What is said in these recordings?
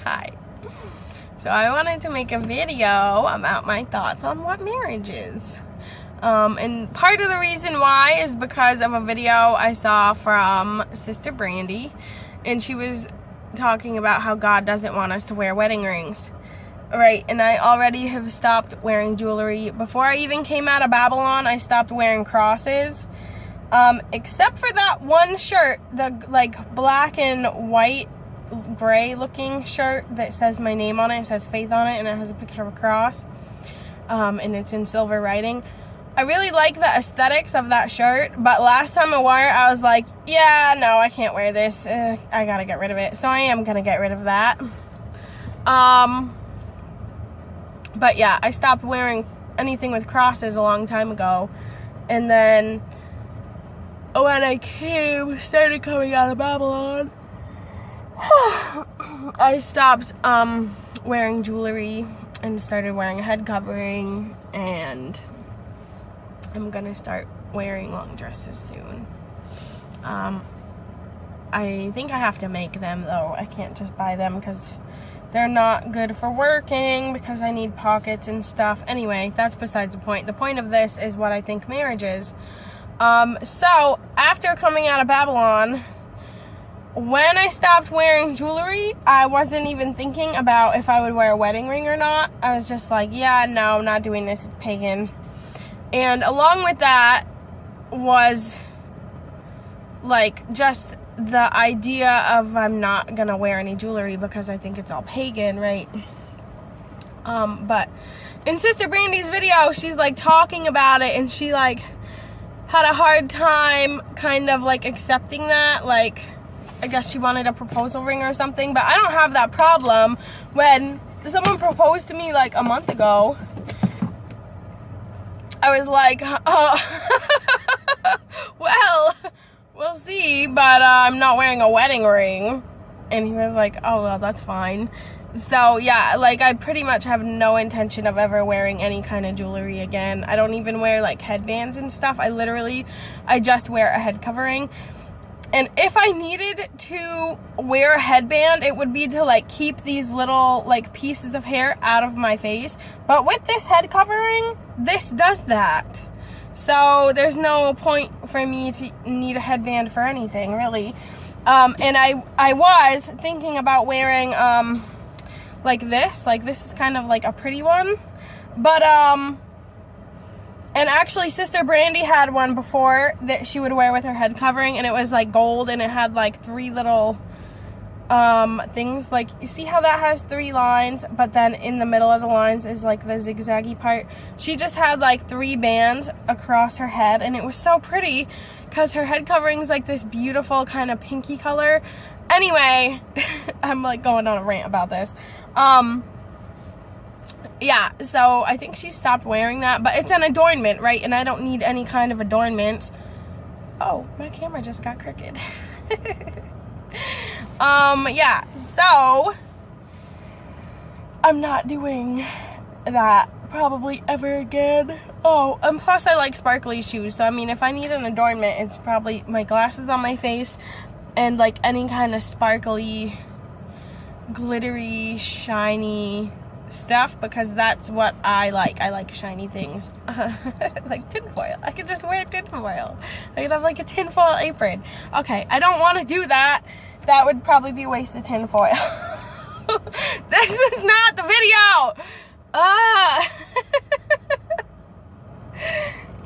Hi. So I wanted to make a video about my thoughts on what marriage is. And part of the reason why is because of a video I saw from Sister Brandy, and she was talking about how God doesn't want us to wear wedding rings. Right, and I already have stopped wearing jewelry. Before I even came out of Babylon, I stopped wearing crosses. Except for that one shirt, the like black and white gray looking shirt that says my name on it. It says Faith on it, and it has a picture of a cross. And it's in silver writing. I really like the aesthetics of that shirt, but last time I wore it, I was like, yeah, no, I can't wear this. I gotta get rid of it. So I am gonna get rid of that. But yeah, I stopped wearing anything with crosses a long time ago. And then when I started coming out of Babylon, I stopped wearing jewelry and started wearing a head covering, and I'm gonna start wearing long dresses soon. I think I have to make them though. I can't just buy them because they're not good for working, because I need pockets and stuff. Anyway, that's besides the point. The point of this is what I think marriage is. So after coming out of Babylon, when I stopped wearing jewelry, I wasn't even thinking about if I would wear a wedding ring or not. I was just like, yeah, no, I'm not doing this, it's pagan. And along with that was like just the idea of I'm not gonna wear any jewelry because I think it's all pagan, right? But in Sister Brandy's video, she's like talking about it, and she like had a hard time kind of like accepting that. Like, I guess she wanted a proposal ring or something, but I don't have that problem. When someone proposed to me like a month ago, I was like, well, we'll see, but I'm not wearing a wedding ring. And he was like, oh, well, that's fine. So yeah, like I pretty much have no intention of ever wearing any kind of jewelry again. I don't even wear like headbands and stuff. I just wear a head covering. And if I needed to wear a headband, it would be to like keep these little like pieces of hair out of my face. But with this head covering, this does that. So there's no point for me to need a headband for anything, really. And I was thinking about wearing like this is kind of like a pretty one. But and actually Sister Brandy had one before that she would wear with her head covering, and it was like gold, and it had like three little things. Like, you see how that has three lines, but then in the middle of the lines is like the zigzaggy part? She just had like three bands across her head, and it was so pretty because her head covering is like this beautiful kind of pinky color. Anyway, I'm like going on a rant about this. Yeah, so I think she stopped wearing that, but it's an adornment, right? And I don't need any kind of adornment. Oh, my camera just got crooked. Yeah, so I'm not doing that probably ever again. Oh, and plus I like sparkly shoes, so I mean, if I need an adornment, it's probably my glasses on my face and like any kind of sparkly, glittery, shiny stuff, because that's what I like. I like shiny things. Like tinfoil. I could just wear tinfoil. I could have like a tinfoil apron. Okay, I don't want to do that. That would probably be a waste of tinfoil. This is not the video!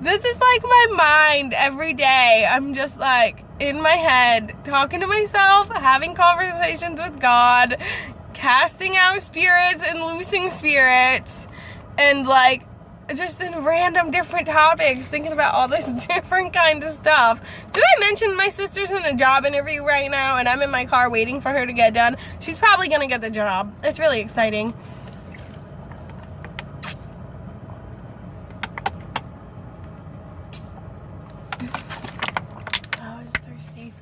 This is like my mind every day. I'm just like in my head, talking to myself, having conversations with God, casting out spirits and loosing spirits, and like just in random different topics, thinking about all this different kind of stuff. Did I mention my sister's in a job interview right now, and I'm in my car waiting for her to get done? She's probably gonna get the job. It's really exciting. Oh, I was thirsty.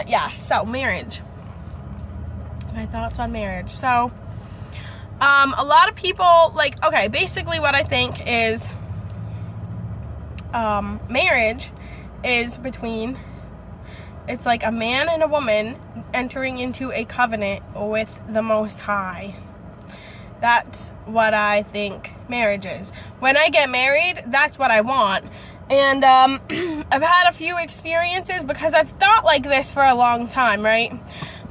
Yeah, so marriage. My thoughts on marriage. So a lot of people, like, okay, basically what I think is marriage is between, it's like a man and a woman entering into a covenant with the Most High. That's what I think marriage is. When I get married, that's what I want. And I've had a few experiences because I've thought like this for a long time, right?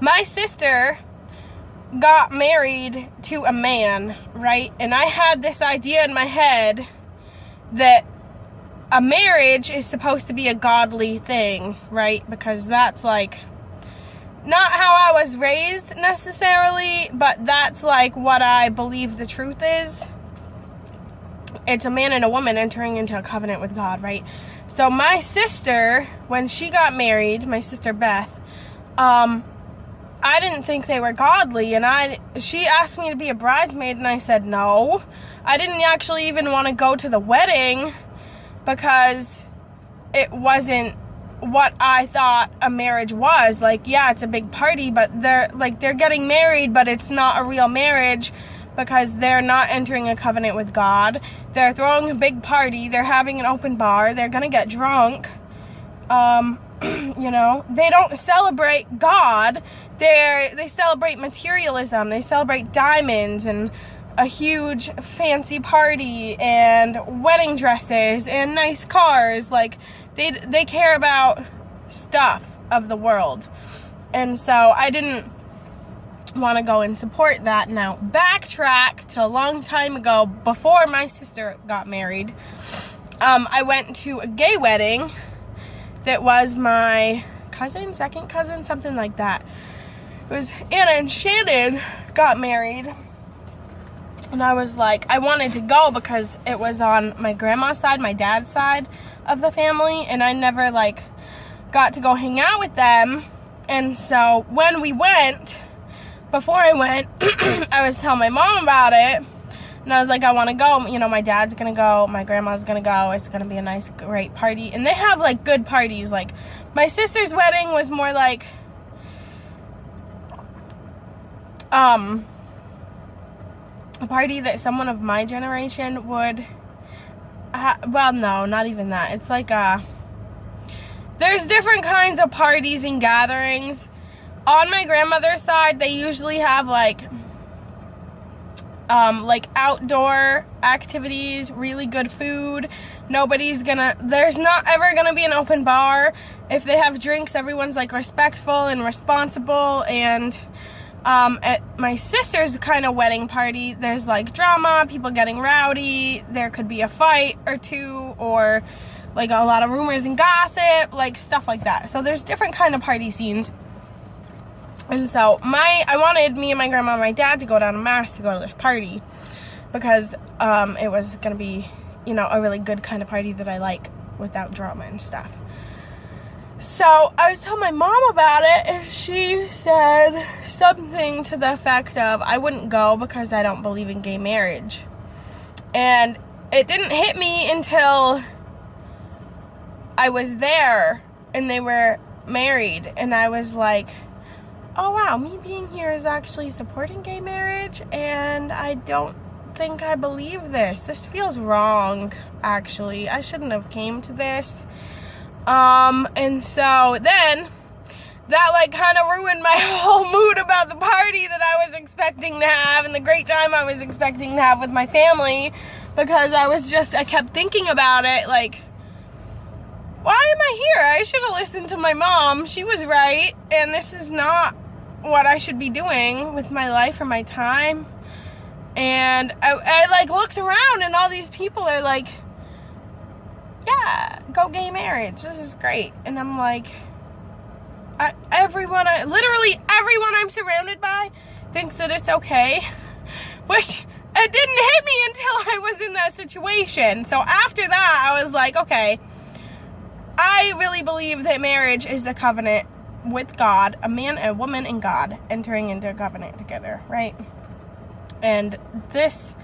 My sister got married to a man, right? And I had this idea in my head that a marriage is supposed to be a godly thing, right? Because that's like not how I was raised necessarily, but that's like what I believe the truth is. It's a man and a woman entering into a covenant with God, right? So my sister, when she got married, my sister Beth, I didn't think they were godly, and she asked me to be a bridesmaid, and I said no. I didn't actually even want to go to the wedding because it wasn't what I thought a marriage was. Like, yeah, it's a big party, but they're getting married, but it's not a real marriage because they're not entering a covenant with God. They're throwing a big party, they're having an open bar, they're gonna get drunk. You know, they don't celebrate God. They celebrate materialism. They celebrate diamonds and a huge fancy party and wedding dresses and nice cars. Like, they care about stuff of the world. And so I didn't want to go and support that. Now, backtrack to a long time ago, before my sister got married. I went to a gay wedding that was my cousin, second cousin, something like that. It was Anna and Shannon got married. And I was like, I wanted to go because it was on my grandma's side, my dad's side of the family, and I never like got to go hang out with them. And so when we went, before I went, I was telling my mom about it, and I was like, I want to go. You know, my dad's gonna go, my grandma's gonna go. It's gonna be a nice, great party. And they have like good parties. Like, my sister's wedding was more like a party that someone of my generation would well, no, not even that. It's like there's different kinds of parties and gatherings. On my grandmother's side, they usually have like outdoor activities, really good food. There's not ever gonna be an open bar. If they have drinks, everyone's like respectful and responsible. And at my sister's kind of wedding party, there's like drama, people getting rowdy, there could be a fight or two, or like a lot of rumors and gossip, like stuff like that. So there's different kind of party scenes. And so I wanted me and my grandma and my dad to go down to Mass to go to this party because it was going to be, you know, a really good kind of party that I like without drama and stuff. So I was telling my mom about it, and she said something to the effect of, I wouldn't go because I don't believe in gay marriage. And it didn't hit me until I was there and they were married, and I was like, oh wow, me being here is actually supporting gay marriage, and I don't think I believe this. This feels wrong, actually. I shouldn't have came to this. And so then that like kind of ruined my whole mood about the party that I was expecting to have and the great time I was expecting to have with my family, because I kept thinking about it, like, why am I here? I should have listened to my mom. She was right, and this is not what I should be doing with my life or my time. And I like looked around, and all these people are like, yeah, go gay marriage, this is great. And I'm like, literally everyone I'm surrounded by thinks that it's okay, which it didn't hit me until I was in that situation. So after that, I was like, okay, I really believe that marriage is a covenant with God, a man, a woman, and God entering into a covenant together, right? And this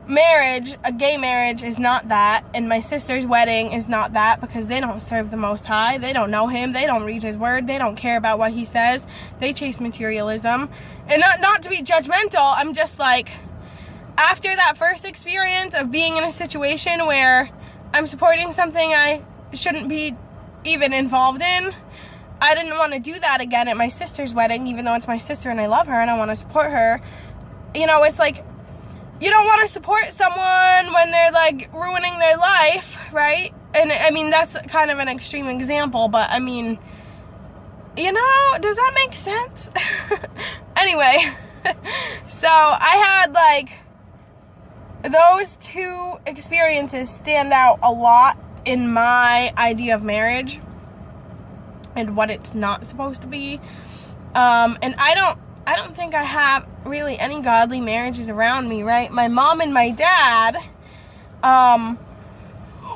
marriage, a gay marriage, is not that, and my sister's wedding is not that, because they don't serve the Most High. They don't know Him. They don't read His Word. They don't care about what He says. They chase materialism. And not to be judgmental, I'm just like, after that first experience of being in a situation where I'm supporting something I shouldn't be even involved in, I didn't want to do that again at my sister's wedding, even though it's my sister and I love her and I want to support her. You know, it's like, you don't want to support someone when they're like ruining their life, right? And I mean, that's kind of an extreme example, but I mean, you know, does that make sense? Anyway, so I had like, those two experiences stand out a lot in my idea of marriage and what it's not supposed to be. And I don't think I have really any godly marriages around me, right? My mom and my dad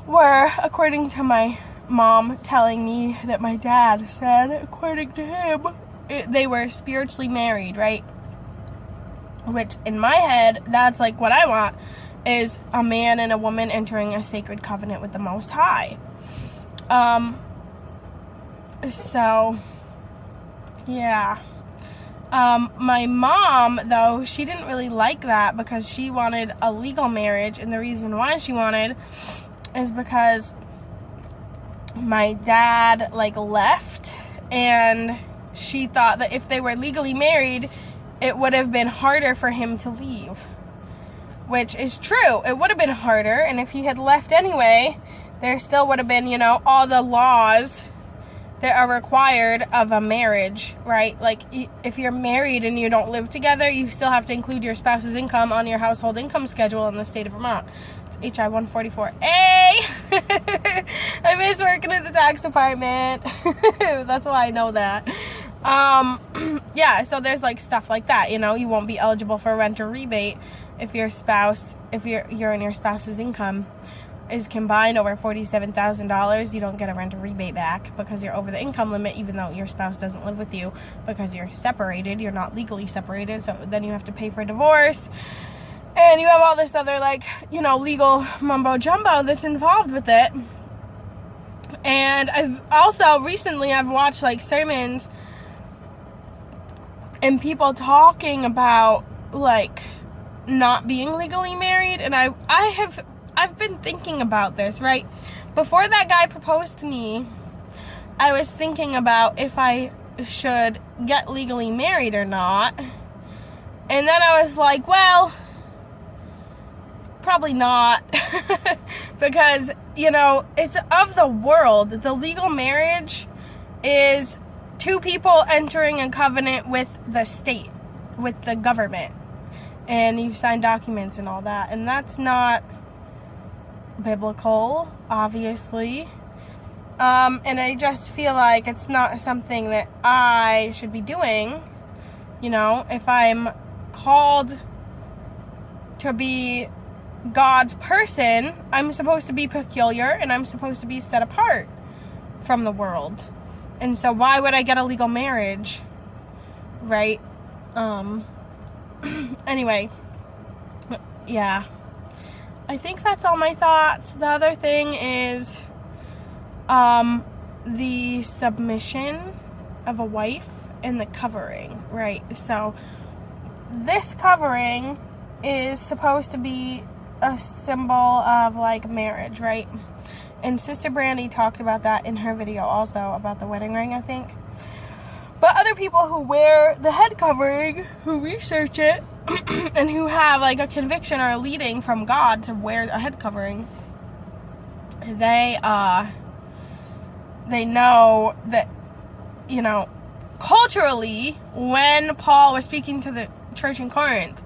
were, according to my mom telling me that my dad said, according to him, they were spiritually married, right? Which in my head, that's like what I want, is a man and a woman entering a sacred covenant with the Most High. So, yeah. My mom, though, she didn't really like that because she wanted a legal marriage, and the reason why she wanted is because my dad, like, left, and she thought that if they were legally married, it would have been harder for him to leave. Which is true. It would have been harder, and if he had left anyway, there still would have been, you know, all the laws that are required of a marriage, right? Like, if you're married and you don't live together, you still have to include your spouse's income on your household income schedule in the state of Vermont. It's HI 144A. I miss working at the tax department. That's why I know that. Yeah, so there's like stuff like that, you know. You won't be eligible for a renter rebate if your spouse, if you're in your spouse's income is combined over $47,000, you don't get a renter rebate back because you're over the income limit, even though your spouse doesn't live with you, because you're separated. You're not legally separated, so then you have to pay for a divorce, and you have all this other, like, you know, legal mumbo jumbo that's involved with it. And I've also recently I've watched like sermons and people talking about like not being legally married, and I've been thinking about this, right? Before that guy proposed to me, I was thinking about if I should get legally married or not. And then I was like, well, probably not. Because, you know, it's of the world. The legal marriage is two people entering a covenant with the state, with the government. And you sign documents and all that. And that's not biblical, obviously. And I just feel like it's not something that I should be doing. You know, if I'm called to be God's person, I'm supposed to be peculiar and I'm supposed to be set apart from the world. And so why would I get a legal marriage? Right? Anyway, yeah. I think that's all my thoughts. The other thing is the submission of a wife and the covering, right? So this covering is supposed to be a symbol of like marriage, right? And Sister Brandy talked about that in her video also about the wedding ring, I think. But other people who wear the head covering, who research it, and who have like a conviction or a leading from God to wear a head covering, they know that, you know, culturally, when Paul was speaking to the church in Corinth,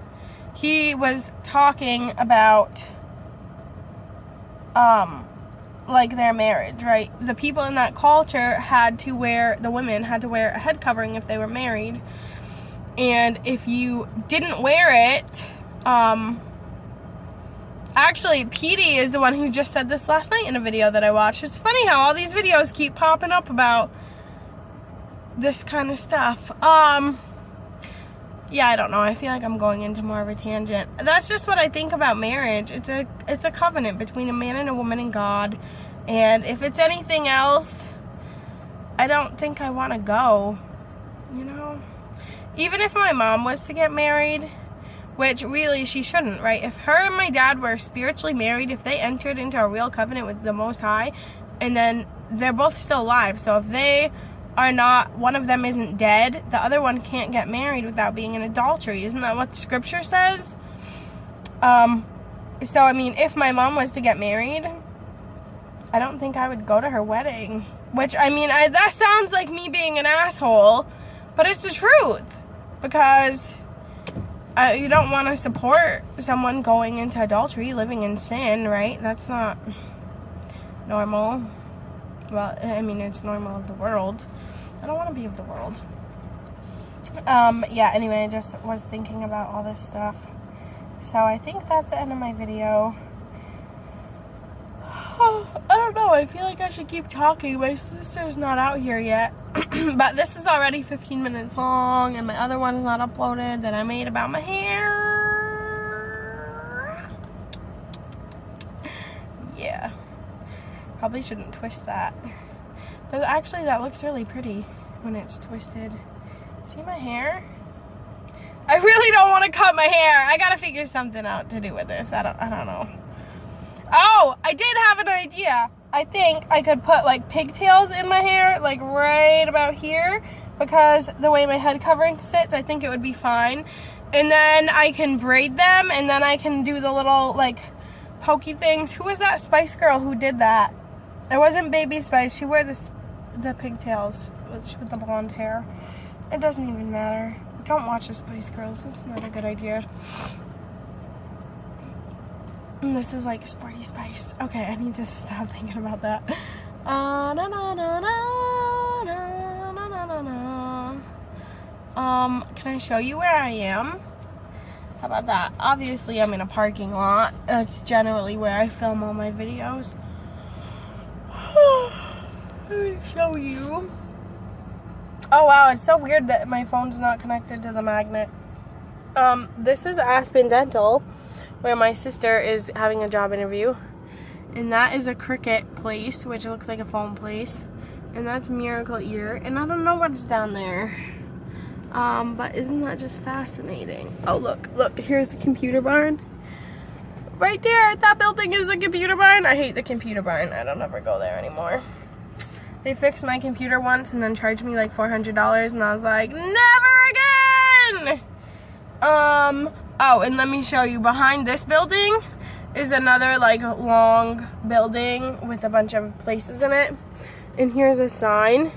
he was talking about like their marriage, right? The people in that culture the women had to wear a head covering if they were married. And if you didn't wear it, actually, Petey is the one who just said this last night in a video that I watched. It's funny how all these videos keep popping up about this kind of stuff. Yeah, I don't know. I feel like I'm going into more of a tangent. That's just what I think about marriage. It's a covenant between a man and a woman and God. And if it's anything else, I don't think I want to go, you know? Even if my mom was to get married, which really she shouldn't, right? If her and my dad were spiritually married, if they entered into a real covenant with the Most High, and then they're both still alive, so if they are not, one of them isn't dead, the other one can't get married without being in adultery. Isn't that what scripture says? So I mean, if my mom was to get married, I don't think I would go to her wedding. Which, I mean, that sounds like me being an asshole, but it's the truth. Because you don't want to support someone going into adultery, living in sin, right? That's not normal. Well, I mean, it's normal of the world. I don't want to be of the world. Yeah, anyway, I just was thinking about all this stuff. So I think that's the end of my video. I don't know, I feel like I should keep talking. My sister's not out here yet. But this is already 15 minutes long, and my other one is not uploaded that I made about my hair. Yeah. Probably shouldn't twist that. But actually that looks really pretty when it's twisted. See my hair? I really don't want to cut my hair. I gotta figure something out to do with this. I don't know. Oh, I did have an idea. I think I could put like pigtails in my hair, like right about here, because the way my head covering sits, I think it would be fine. And then I can braid them, and then I can do the little like pokey things. Who was that Spice Girl who did that? It wasn't Baby Spice. She wore the pigtails with the blonde hair. It doesn't even matter. Don't watch the Spice Girls. It's not a good idea. And this is like Sporty Spice. Okay, I need to stop thinking about that. Can I show you where I am? How about that? Obviously, I'm in a parking lot. That's generally where I film all my videos. Let me show you. Oh wow, it's so weird that my phone's not connected to the magnet. This is Aspen Dental, where my sister is having a job interview. And that is a Cricut place, which looks like a phone place. And that's Miracle Ear. And I don't know what's down there. But isn't that just fascinating? Oh, look, here's the computer barn. Right there, that building is a computer barn. I hate the computer barn. I don't ever go there anymore. They fixed my computer once and then charged me like $400, and I was like, never again! Oh, and let me show you, behind this building is another like long building with a bunch of places in it. And here's a sign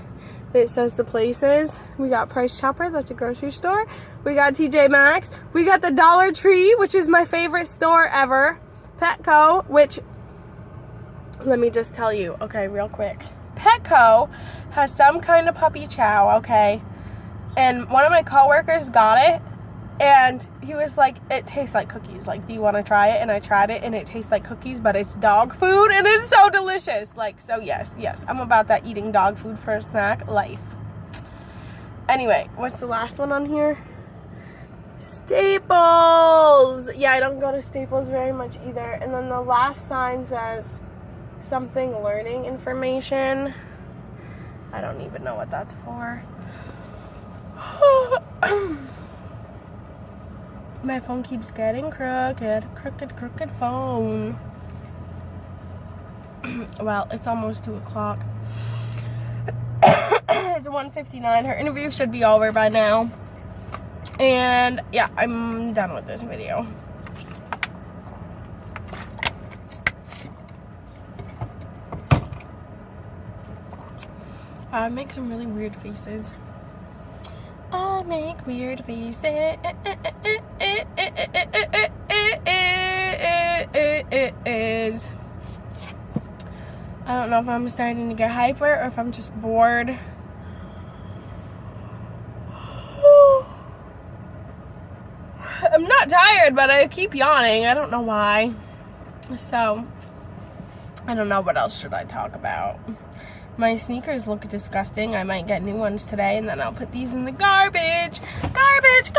that says the places. We got Price Chopper, that's a grocery store. We got TJ Maxx. We got the Dollar Tree, which is my favorite store ever. Petco, which, let me just tell you, okay, real quick. Petco has some kind of puppy chow, okay? And one of my coworkers got it, and he was like, it tastes like cookies. Like, do you want to try it? And I tried it, and it tastes like cookies, but it's dog food, and it's so delicious. Like, so yes, I'm about that eating dog food for a snack life. Anyway, what's the last one on here? Staples! Yeah, I don't go to Staples very much either. And then the last sign says something learning information. I don't even know what that's for. My phone keeps getting crooked phone. Well, it's almost 2 o'clock. It's 1:59. Her interview should be over by now. And yeah, I'm done with this video. I make some really weird faces. I make weird faces. I don't know if I'm starting to get hyper or if I'm just bored. I'm not tired, but I keep yawning. I don't know why. So, I don't know what else should I talk about. My sneakers look disgusting. I might get new ones today, and then I'll put these in the garbage. Garbage.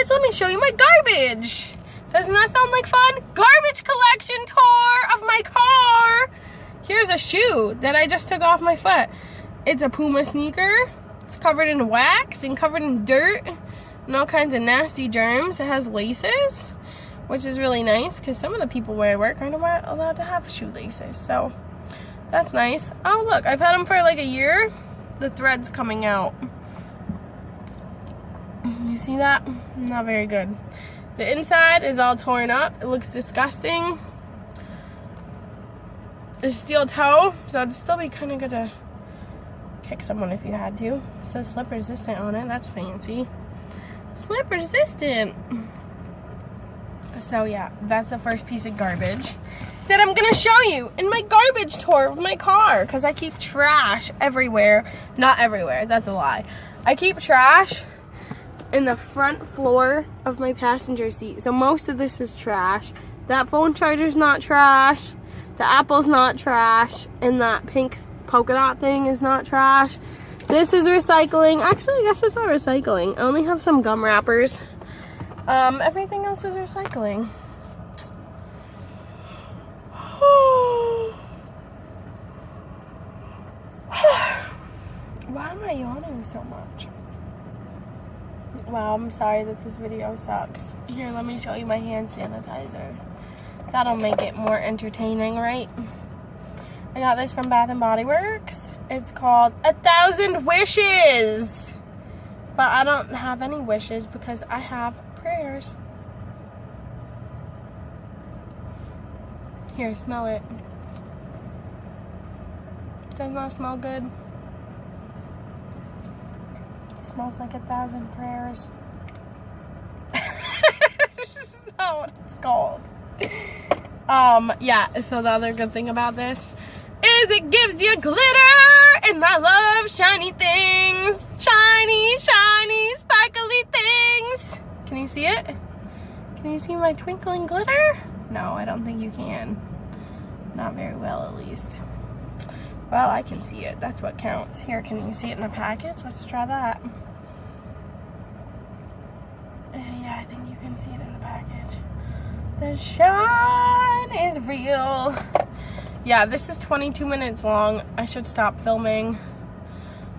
Let me show you my garbage. Doesn't that sound like fun? Garbage collection tour of my car. Here's a shoe that I just took off my foot. It's a Puma sneaker. It's covered in wax and covered in dirt and all kinds of nasty germs. It has laces, which is really nice because some of the people where I work aren't allowed to have shoelaces. So that's nice. Oh, look, I've had them for like a year. the thread's coming out. You see that? Not very good. The inside is all torn up. It looks disgusting. It's steel toe, so it'd still be kind of good to kick someone if you had to. It says slip resistant on it. That's fancy. Slip resistant. So yeah, that's the first piece of garbage that I'm gonna show you in my garbage tour of my car, because I keep trash everywhere. Not everywhere, that's a lie. I keep trash in the front floor of my passenger seat. So most of this is trash. That phone charger's not trash. The apple's not trash. And that pink polka dot thing is not trash. This is recycling. Actually, I guess it's not recycling. I only have some gum wrappers. Everything else is recycling. Why am I yawning so much? Wow, I'm sorry that this video sucks. Here, let me show you my hand sanitizer. That'll make it more entertaining, right? I got this from Bath & Body Works. It's called 1,000 Wishes. But I don't have any wishes because I have prayers. Here, smell it. Does not smell good. It smells like 1,000 prayers. This is not what it's called. Yeah, so the other good thing about this is it gives you glitter, and I love shiny things. Shiny, shiny, sparkly things. Can you see it? Can you see my twinkling glitter? No, I don't think you can. Not very well, at least. Well, I can see it. That's what counts. Here, can you see it in the package? Let's try that. Yeah, I think you can see it in the package. The shine is real. Yeah, this is 22 minutes long. I should stop filming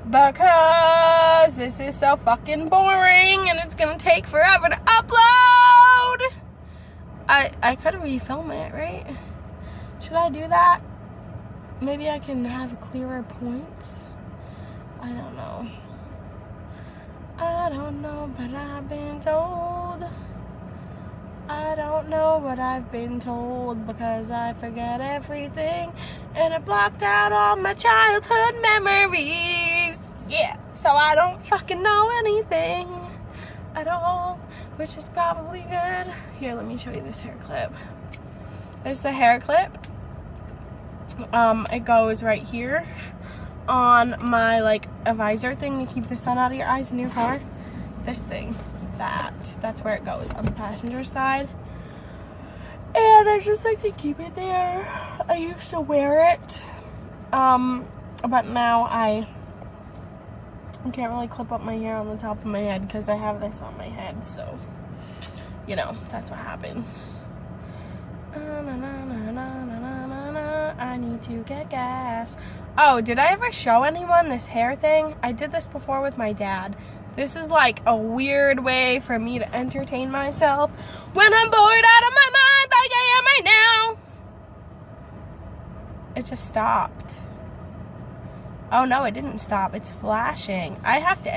because this is so fucking boring and it's gonna take forever to upload. I could refilm it, right? Should I do that? Maybe I can have clearer points. I don't know. I don't know, but I've been told. I don't know what I've been told because I forget everything and I blocked out all my childhood memories. Yeah, so I don't fucking know anything at all, which is probably good. Here, let me show you this hair clip. There's the hair clip. It goes right here on my like a visor thing to keep the sun out of your eyes in your car. This thing, that's where it goes on the passenger side, and I just like to keep it there. I used to wear it, but now I can't really clip up my hair on the top of my head because I have this on my head, so you know, that's what happens. I need to get gas. Oh, did I ever show anyone this hair thing? I did this before with my dad. This is like a weird way for me to entertain myself when I'm bored out of my mind like I am right now. It just stopped. Oh no, it didn't stop. It's flashing. I have to